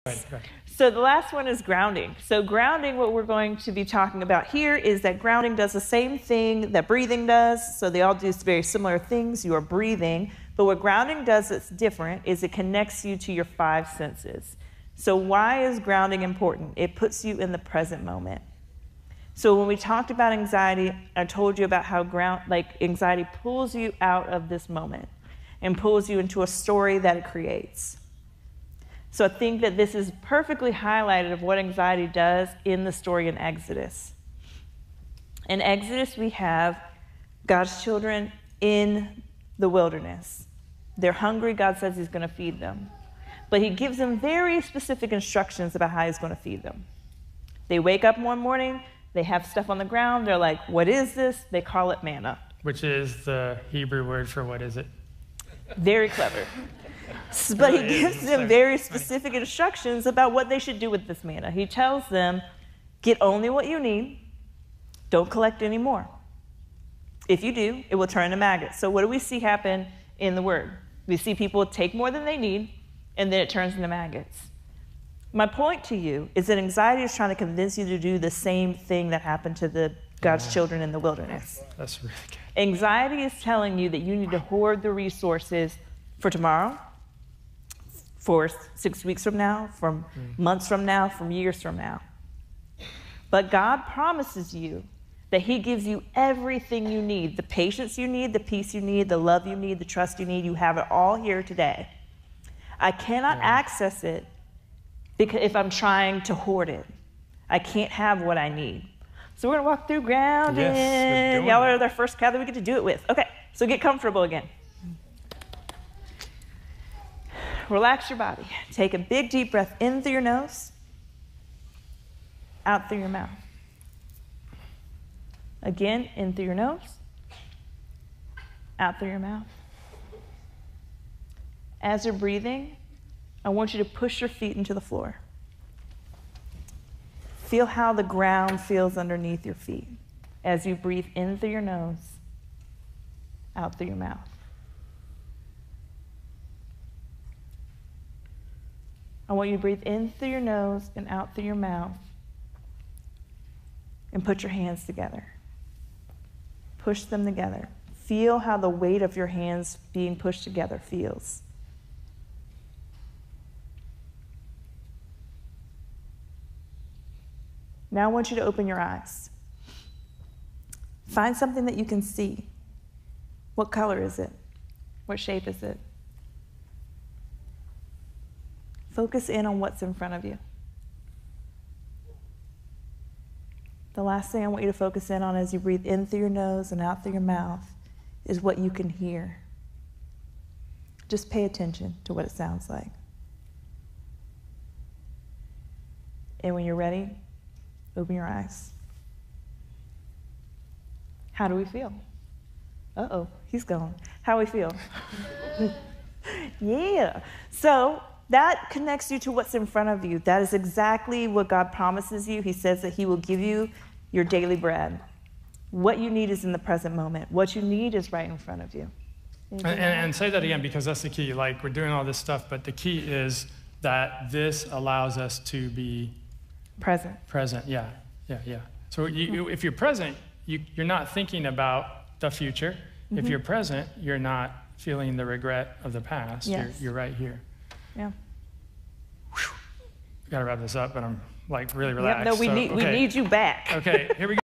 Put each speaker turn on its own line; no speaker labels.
Right.
So the last one is grounding. So grounding, what we're going to be talking about here is that grounding does the same thing that breathing does. So they all do very similar things. You are breathing. But what grounding does that's different is it connects you to your five senses. So why is grounding important? It puts you in the present moment. So when we talked about anxiety, I told you about how anxiety pulls you out of this moment and pulls you into a story that it creates. So I think that this is perfectly highlighted of what anxiety does in the story in Exodus. In Exodus, we have God's children in the wilderness. They're hungry. God says he's going to feed them. But he gives them very specific instructions about how he's going to feed them. They wake up one morning. They have stuff on the ground. They're like, what is this? They call it manna.
Which is the Hebrew word for what is it?
Very clever. But he gives them very specific instructions about what they should do with this manna. He tells them, get only what you need. Don't collect any more. If you do, it will turn into maggots. So what do we see happen in the Word? We see people take more than they need, and then it turns into maggots. My point to you is that anxiety is trying to convince you to do the same thing that happened to God's children in the wilderness.
That's really good.
Anxiety is telling you that you need to hoard the resources for tomorrow, for 6 weeks from now, from months from now, from years from now. But God promises you that he gives you everything you need, the patience you need, the peace you need, the love you need, the trust you need. You have it all here today. I cannot access it because if I'm trying to hoard it. I can't have what I need. So we're going to walk through grounding.
Yes,
y'all are our first crowd that we get to do it with. Okay, so get comfortable again. Relax your body. Take a big deep breath in through your nose, out through your mouth. Again, in through your nose, out through your mouth. As you're breathing, I want you to push your feet into the floor. Feel how the ground feels underneath your feet as you breathe in through your nose, out through your mouth. I want you to breathe in through your nose and out through your mouth and put your hands together. Push them together. Feel how the weight of your hands being pushed together feels. Now I want you to open your eyes. Find something that you can see. What color is it? What shape is it? Focus in on what's in front of you. The last thing I want you to focus in on as you breathe in through your nose and out through your mouth is what you can hear. Just pay attention to what it sounds like. And when you're ready, open your eyes. How do we feel? Uh-oh, he's gone. How do we feel? Yeah. So that connects you to what's in front of you. That is exactly what God promises you. He says that he will give you your daily bread. What you need is in the present moment. What you need is right in front of you.
And say that again, because that's the key. Like, we're doing all this stuff, but the key is that this allows us to be
present.
Present, yeah. So if you're present, you're not thinking about the future. If you're present, you're not feeling the regret of the past.
Yes.
You're right here.
Yeah.
Got to wrap this up, but I'm like really relaxed.
Yep, no, we need you back.
Okay, here we go.